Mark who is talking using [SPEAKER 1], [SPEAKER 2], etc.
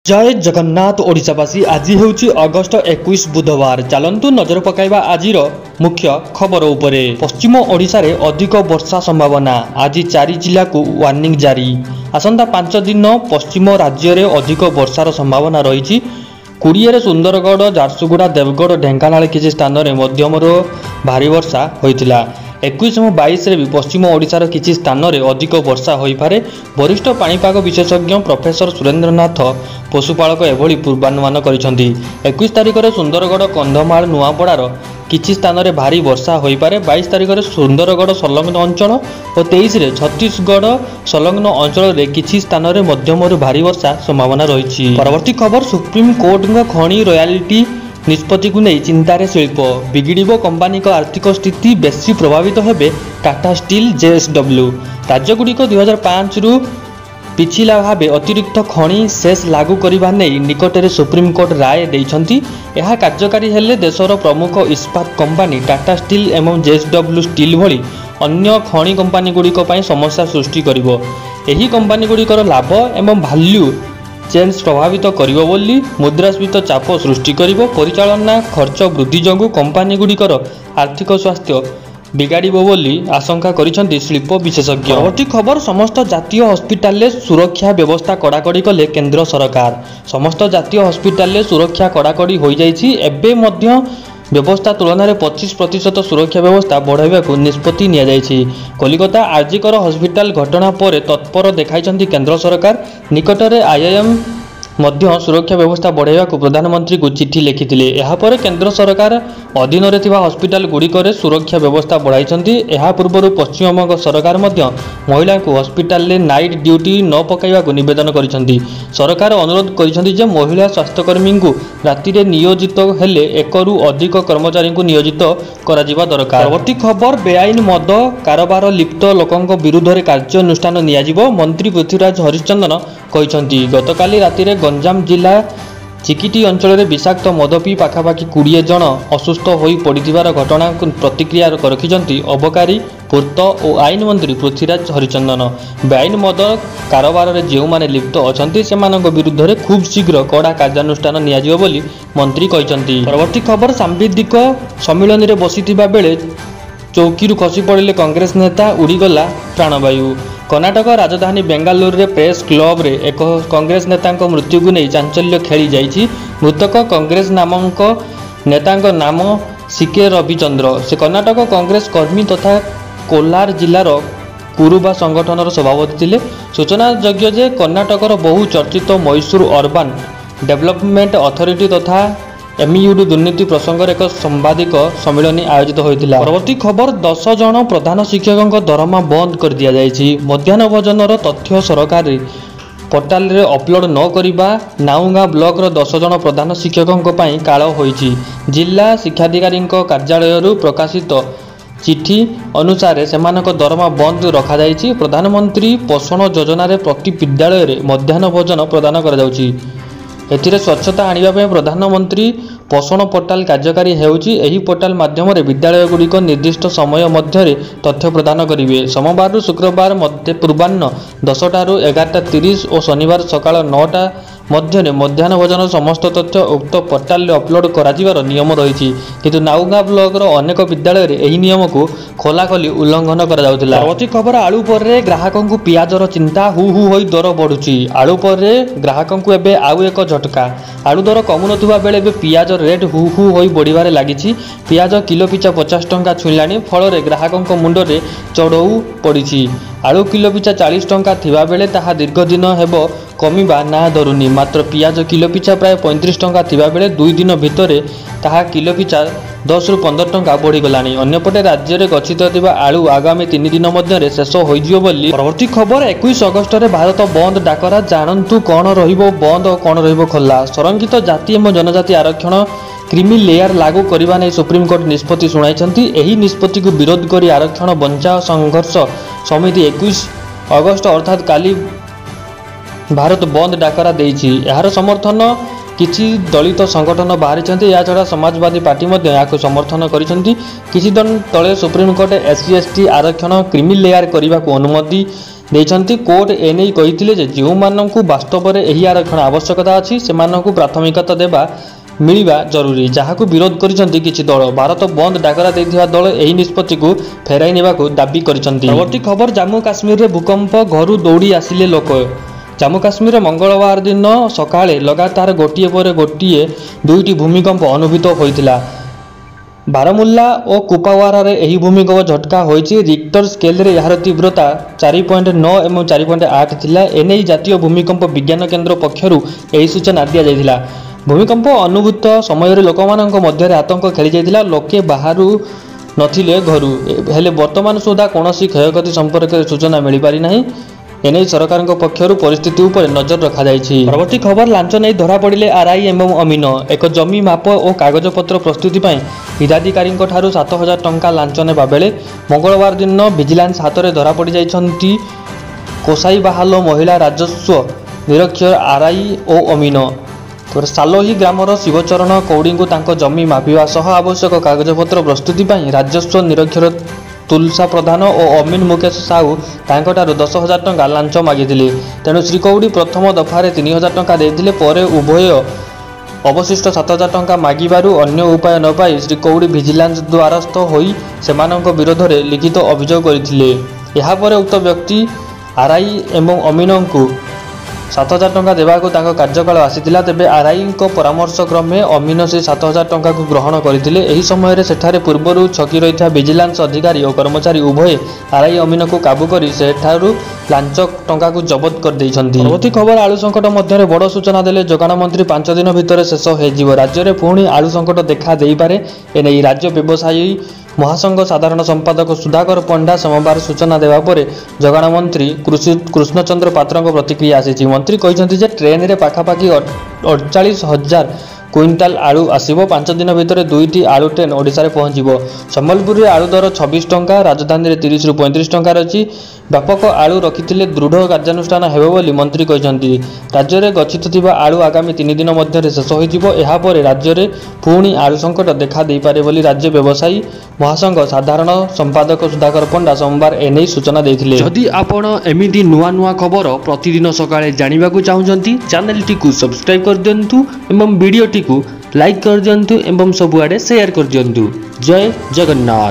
[SPEAKER 1] जय जगन्नाथ ओडिशावासी आज हेउची अगस्ट 21 बुधवार चलंतु नजर पकाइबा आजिर मुख्य खबर उपरे। पश्चिम ओडिशा रे अधिक वर्षा संभावना आज 4 जिला को वार्निंग जारी। आसंता 5 दिन पश्चिम राज्य रे अधिक वर्षार संभावना रही। कुड़िए सुंदरगढ़ झारसुगुड़ा देवगढ़ ढेंकानाल किसी स्थान में मध्यम भारी वर्षा होइतिला। 21 और 22 भी पश्चिम ओडिशार किसी स्थान में अधिक वर्षा हो पारे। वरिष्ठ पाणीपाग विशेषज्ञ प्रोफेसर सुरेंद्रनाथ पशुपालक एभली पूर्वानुमान करिसेंती। 21 तारिख में सुंदरगढ़ कंधमाल नुआपड़ार किसी स्थान में भारी वर्षा हो पारे। 22 तारिख में सुंदरगढ़ संलग्न अंचल और 23 में छत्तीसगढ़ संलग्न अंचल में किसी स्थान में मध्यम भारी वर्षा संभावना रही। परवर्ती खबर सुप्रीम कोर्ट खनि रॉयल्टी निष्पत्ति को नहीं चिंतार शिल्प बिगिड़ कंपानी का आर्थिक स्थिति बेसी प्रभावित होबे टाटा स्टील जेएसडब्ल्यू। राज्यगुड़िक 2005 रु पिछला भाव अतिरिक्त खनि सेस लागू करने नहीं निकटरे सुप्रीम कोर्ट राय देइछंती। यह कार्यकारी हेले देशर प्रमुख इस्पात कंपानी टाटा स्टील एवं जेएसडब्ल्यू स्टील भली अन्य खनि कंपानी गुड़िक समस्या सृष्टि करिवो। एही कंपानी गुड़िकर लाभ एवं वैल्यू चेन्स प्रभावित करिवो बोली मुद्रास्फीति चाप सृष्टि करिवो। परिचालना खर्च वृद्धि जगू कंपानी गुड़िकर आर्थिक स्वास्थ्य बिगाड़िबो बोली आशंका करिसेंती शिल्प विशेषज्ञ। परवर्ती खबर समस्त जातीय हॉस्पिटल सुरक्षा व्यवस्था कड़ाकड़ी कले केंद्र सरकार। समस्त जातीय हॉस्पिटल सुरक्षा कड़ाकड़ी हो जाइछि। एबे मध्य व्यवस्था तुलन में 25% सुरक्षा व्यवस्था बढ़ाइबा को निष्पत्ति निया जाइछि। कलिकता आरजीकर हॉस्पिटल घटना पर तत्पर देखाइछंती केंद्र सरकार। निकटरे आईआईएम मध्य सुरक्षा व्यवस्था बढ़ाइबा को प्रधानमंत्री को चिठी लिखिथिले। यहा पर केंद्र सरकार अधीन रे थिबा हॉस्पिटल गुड़िकर सुरक्षा व्यवस्था बढ़ाइछंती। यहा पूर्व पश्चिम बंग सरकार मध्य महिला को हॉस्पिटल रे नाइट ड्यूटी न पकाइबा को निवेदन करिछंती। सरकार अनुरोध करिछंती जे महिला स्वास्थ्यकर्मी को राति रे नियोजित हेले 1 रु अधिक कर्मचारी को नियोजित करा जिबा दरकार। परवर्ती खबर बेआईन मद कारोबार लिप्त लोकंक विरुद्ध रे कार्यानुष्ठान निया जिवो मंत्री पृथ्वीराज हरिचंदन कहिसंती। गतकाली राति रे गंजाम जिला चिकिटी अंचल में विषाक्त मद पी पाखापाखि 20 जन असुस्थ हो पड़िथिबार घटना को प्रतिक्रिया रखिछंती अबकारी पूर्त और आईन मंत्री पृथ्वीराज हरिचंदन। बेआईन मद कारोबार में जो माने लिप्त अछंती सेमानक विरुद्ध रे खूब शीघ्र कड़ा कार्यानुष्ठान नियाजिबो बोली मंत्री कहिसंती। परवर्ती खबर सांविधिक सम्मेलन में बसिथिबा बेले चौकी खसी पड़े कांग्रेस नेता उड़ीगला प्राणवायु। कर्नाटक राजधानी बेंगालुरु रे प्रेस क्लब रे एक कांग्रेस नेता मृत्यु को नहीं चांचल्य खेली जाइछि। मृतक कांग्रेस नामक नेता नाम सीके रविचंद्र। से कर्नाटक कांग्रेस कर्मी तथा कोलार जिलार कुरुबा संगठनर सभापति थिले। सूचनायोग्य जे कर्नाटकर बहु चर्चित मैसूर अर्बान डेवलपमेंट अथॉरिटी तथा एमईयूडी दुर्नीति प्रसंग एक सांबादिक सम्मेलन आयोजित होता। परवर्ती खबर 10 जन प्रधान शिक्षकों दरमा बंद कर दिया जाइछि। मध्याह्न भोजनर तथ्य सरकारी पोर्टाल रे अपलोड न करिबा नाउंगा ब्लॉक रो 10 जन प्रधान शिक्षकों पई काल होइछि। जिला शिक्षाधिकारी कार्यालय प्रकाशित चिठी अनुसार सेमानक दरमा बंद रखा जाइछि। प्रधानमंत्री पोषण योजना रे प्रति विद्यालय रे मध्याह्न भोजन प्रदान करा जाउछि। एथिरे स्वच्छता आनिबा प्रधानमंत्री पोषण पोर्टाल कार्यकारी हेउछि। एही पोर्टाल माध्यम विद्यालय गुड़िक निर्दिष्ट समय मध्य तथ्य प्रदान करेंगे। सोमवार रु शुक्रवार मध्य पूर्वाह्न 10टा रु 11:30 और शनिवार सकाळ 9टा मध्य मध्याह्न भोजन समस्त तथ्य उक्त पोर्टाल अपलोड कर नियम रही। किंतु नाउगा ब्लॉक अनेक विद्यालय एही नियम को खोलाखोली उल्लंघन कर। परवर्ती खबर आलू पर ग्राहकों को पियाजर चिंता हु हु होई दर बढ़ुची। आलू पर ग्राहकों को एबे आउ एक झटका। आलू दर कमुनथुबा बेले एबे पियाज रेट हु हु होई बढ़िबारे लागिछि। पियाज किलो पिछा 50 टंका छुईलानी फल ग्राहकों मुंडरे चढ़ऊ पड़ी। आलू किलो पिछा 40 टंका थिबा बेले ताहा दीर्घ दिन हेबो कमिबा ना धरुनी। मात्र पियाज किलो पिछा प्राय 35 टंका थिबा बेले 2 दिन भितरे ताहा किलो पिछा 10 रु 15 टंका बढ़ीगलानी। अन्यपटे राज्य में गच्छित थिबा आलू आगामी 3 दिन मध्य शेष होइजियो बोली। परवर्ती खबर 21 अगस्ट रे भारत बंद डाकरा जानंतु कौन रहिबो बंद और कौन रहिबो खोला। संरक्षित जाति एवं जनजाति आरक्षण क्रीमी लेयर लागू करने नहीं सुप्रीमकोर्ट निष्पत्ति शुणाई। एही निष्पत्ति को विरोध कर आरक्षण बंचाओ संघर्ष समिति 21 अगस्ट अर्थात काली भारत बंद डाकरा देइछि। यार समर्थन किछि दलित संगठन बाहरी। या छड़ा समाजवादी पार्टी यहाँ समर्थन कर। किछि दिन तले सुप्रीमकोर्ट SC ST आरक्षण क्रीमी लेयर करने को अनुमति ଦେଇଛନ୍ତି। କୋର୍ଟ ଏନେଇ କହିଥିଲେ ଯେ ଯେଉଁମାନଙ୍କୁ ବାସ୍ତବରେ ଏହି ଆରକ୍ଷଣ ଆବଶ୍ୟକତା ଅଛି ସେମାନଙ୍କୁ ପ୍ରାଥମିକତା ଦେବା ମିଳିବା ଜରୁରୀ, ଯାହାକୁ ବିରୋଧ କରିଛନ୍ତି କିଛି ଦଳ। ଭାରତ ବନ୍ଦ ଡାକରା ଦେଇଥିବା ଦଳ ଏହି ନିଷ୍ପତ୍ତିକୁ ଫେରାଇ ନେବାକୁ ଦାବି କରିଛନ୍ତି। ପରବର୍ତ୍ତୀ ଖବର, ଜାମ୍ମୁ କାଶ୍ମୀରରେ ଭୂକମ୍ପ, ଘରୁ ଦୌଡ଼ି ଆସିଲେ ଲୋକ। ଜାମ୍ମୁ କାଶ୍ମୀରରେ ମଙ୍ଗଳବାର ଦିନ ସକାଳେ ଲଗାତାର ଗୋଟିଏ ପରେ ଗୋଟିଏ ଦୁଇଟି ଭୂମିକମ୍ପ ଅନୁଭୂତ ହୋଇଥିଲା। ବାରମୁଲ୍ଲା ଓ କୁପୱାରାରେ ଏହି ଭୂମିକମ୍ପ ଝଟକା ହୋଇଛି। ରିକ୍ଟର ସ୍କେଲରେ ଏହାର ତୀବ୍ରତା 4.9 ଏବଂ 4.8 ଥିଲା। ଏନେଇ ଜାତୀୟ ଭୂମିକମ୍ପ ବିଜ୍ଞାନ କେନ୍ଦ୍ର ପକ୍ଷରୁ ଏହି ସୂଚନା ଦିଆଯାଇଥିଲା। ଭୂମିକମ୍ପ ଅନୁଭୂତ ସମୟରେ ଲୋକମାନଙ୍କ ମଧ୍ୟରେ ଆତଙ୍କ ଖେଳିଯାଇଥିଲା। ଲୋକେ ବାହାରୁ ନଥିଲେ ଘରୁ। ହେଲେ ବର୍ତ୍ତମାନ ସୁଦ୍ଧା କୌଣସି କ୍ଷୟକ୍ଷତି ସମ୍ପର୍କରେ ସୂଚନା ମିଳିପାରି ନାହିଁ। ଏନେଇ ସରକାରଙ୍କ ପକ୍ଷରୁ ପରିସ୍ଥିତି ଉପରେ ନଜର ରଖାଯାଇଛି। ପରବର୍ତ୍ତୀ ଖବର, ଲାଞ୍ଚ ନେଇ ଧରାପଡ଼ିଲେ ଆର୍ଆଇ ଏବଂ ଅମିନ। ଏକ ଜମି ମାପ ଓ କାଗଜପତ୍ର ପ୍ରସ୍ତୁତି ପାଇଁ ହିତାଧିକାରୀଙ୍କଠାରୁ 7,000 ଟଙ୍କା ଲାଞ୍ଚ ନେବା ବେଳେ ମଙ୍ଗଳବାର ଦିନ ଭିଜିଲାନ୍ସ ହାତରେ ଧରାପଡ଼ିଯାଇଛନ୍ତି କୋସାଇବାହାଲ ମହିଳା ରାଜସ୍ୱ ନିରକ୍ଷର ଆର୍ଆଇ ଓ ଅମିନ। ସାଲୋହି ଗ୍ରାମର ଶିବଚରଣ କୌଡ଼ିଙ୍କୁ ତାଙ୍କ ଜମି ମାପିବା ସହ ଆବଶ୍ୟକ କାଗଜପତ୍ର ପ୍ରସ୍ତୁତି ପାଇଁ ରାଜସ୍ୱ ନିରକ୍ଷର ତୁଲସା ପ୍ରଧାନ ଓ ଅମିନ ମୁକେଶ ସାହୁ ତାଙ୍କଠାରୁ 10,000 ଟଙ୍କା ଲାଞ୍ଚ ମାଗିଥିଲେ। ତେଣୁ ଶ୍ରୀ କୌଡ଼ି ପ୍ରଥମ ଦଫାରେ 3,000 ଟଙ୍କା ଦେଇଥିଲେ। ପରେ ଉଭୟ ଅବଶିଷ୍ଟ 7,000 ଟଙ୍କା ମାଗିବାରୁ ଅନ୍ୟ ଉପାୟ ନ ପାଇ ଶ୍ରୀ କୌଡ଼ି ଭିଜିଲାନ୍ସ ଦ୍ୱାରସ୍ଥ ହୋଇ ସେମାନଙ୍କ ବିରୋଧରେ ଲିଖିତ ଅଭିଯୋଗ କରିଥିଲେ। ଏହାପରେ ଉକ୍ତ ବ୍ୟକ୍ତି ଆର୍ଆଇ ଏବଂ ଅମିନଙ୍କୁ 7,000 ଟଙ୍କା ଦେବାକୁ ତାଙ୍କ କାର୍ଯ୍ୟକାଳ ଆସିଥିଲା। ତେବେ ଆର୍ଆଇଙ୍କ ପରାମର୍ଶ କ୍ରମେ ଅମିନ ସେ 7,000 ଟଙ୍କାକୁ ଗ୍ରହଣ କରିଥିଲେ। ଏହି ସମୟରେ ସେଠାରେ ପୂର୍ବରୁ ଛକି ରହିଥିବା ଭିଜିଲାନ୍ସ ଅଧିକାରୀ ଓ କର୍ମଚାରୀ ଉଭୟେ ଆର୍ଆଇ ଅମିନକୁ କାବୁ କରି ସେଠାରୁ ଲାଞ୍ଚ ଟଙ୍କାକୁ ଜବତ କରିଦେଇଛନ୍ତି। ପରବର୍ତ୍ତୀ ଖବର, ଆଳୁ ସଙ୍କଟ ମଧ୍ୟରେ ବଡ଼ ସୂଚନା ଦେଲେ ଯୋଗାଣ ମନ୍ତ୍ରୀ। 5 ଦିନ ଭିତରେ ଶେଷ ହୋଇଯିବ। ରାଜ୍ୟରେ ପୁଣି ଆଳୁ ସଙ୍କଟ ଦେଖା ଦେଇପାରେ। ଏନେଇ ରାଜ୍ୟ ବ୍ୟବସାୟୀ ମହାସଂଘ ସାଧାରଣ ସମ୍ପାଦକ ସୁଧାକର ପଣ୍ଡା ସୋମବାର ସୂଚନା ଦେବା ପରେ ଯୋଗାଣ ମନ୍ତ୍ରୀ କୃଷ୍ଣଚନ୍ଦ୍ର ପାତ୍ରଙ୍କ ପ୍ରତିକ୍ରିୟା ଆସିଛି। ମନ୍ତ୍ରୀ କହିଛନ୍ତି ଯେ ଟ୍ରେନରେ ପାଖାପାଖି 48,000 କୁଇଣ୍ଟାଲ ଆଳୁ ଆସିବ। 5 ଦିନ ଭିତରେ 2ଟି ଆଳୁ ଟ୍ରେନ୍ ଓଡ଼ିଶାରେ ପହଞ୍ଚିବ। ସମ୍ବଲପୁରରେ ଆଳୁ ଦର 26 ଟଙ୍କା, ରାଜଧାନୀରେ 30ରୁ 35 ଟଙ୍କା ରହିଛି। ବ୍ୟାପକ ଆଳୁ ରଖିଥିଲେ ଦୃଢ଼ କାର୍ଯ୍ୟାନୁଷ୍ଠାନ ହେବ ବୋଲି ମନ୍ତ୍ରୀ କହିଛନ୍ତି। ରାଜ୍ୟରେ ଗଚ୍ଛିତ ଥିବା ଆଳୁ ଆଗାମୀ 3 ଦିନ ମଧ୍ୟରେ ଶେଷ ହୋଇଯିବ। ଏହାପରେ ରାଜ୍ୟରେ ପୁଣି ଆଳୁ ସଙ୍କଟ ଦେଖା ଦେଇପାରେ ବୋଲି ରାଜ୍ୟ ବ୍ୟବସାୟୀ ମହାସଂଘ ସାଧାରଣ ସମ୍ପାଦକ ସୁଧାକର ପଣ୍ଡା ସୋମବାର ଏନେଇ ସୂଚନା ଦେଇଥିଲେ। ଯଦି ଆପଣ ଏମିତି ନୂଆ ନୂଆ ଖବର ପ୍ରତିଦିନ ସକାଳେ ଜାଣିବାକୁ ଚାହୁଁଛନ୍ତି, ଚ୍ୟାନେଲଟିକୁ ସବସ୍କ୍ରାଇବ୍ କରିଦିଅନ୍ତୁ ଏବଂ ଭିଡ଼ିଓଟିକୁ ଲାଇକ୍ କରିଦିଅନ୍ତୁ ଏବଂ ସବୁଆଡ଼େ ସେୟାର କରିଦିଅନ୍ତୁ। ଜୟ ଜଗନ୍ନାଥ।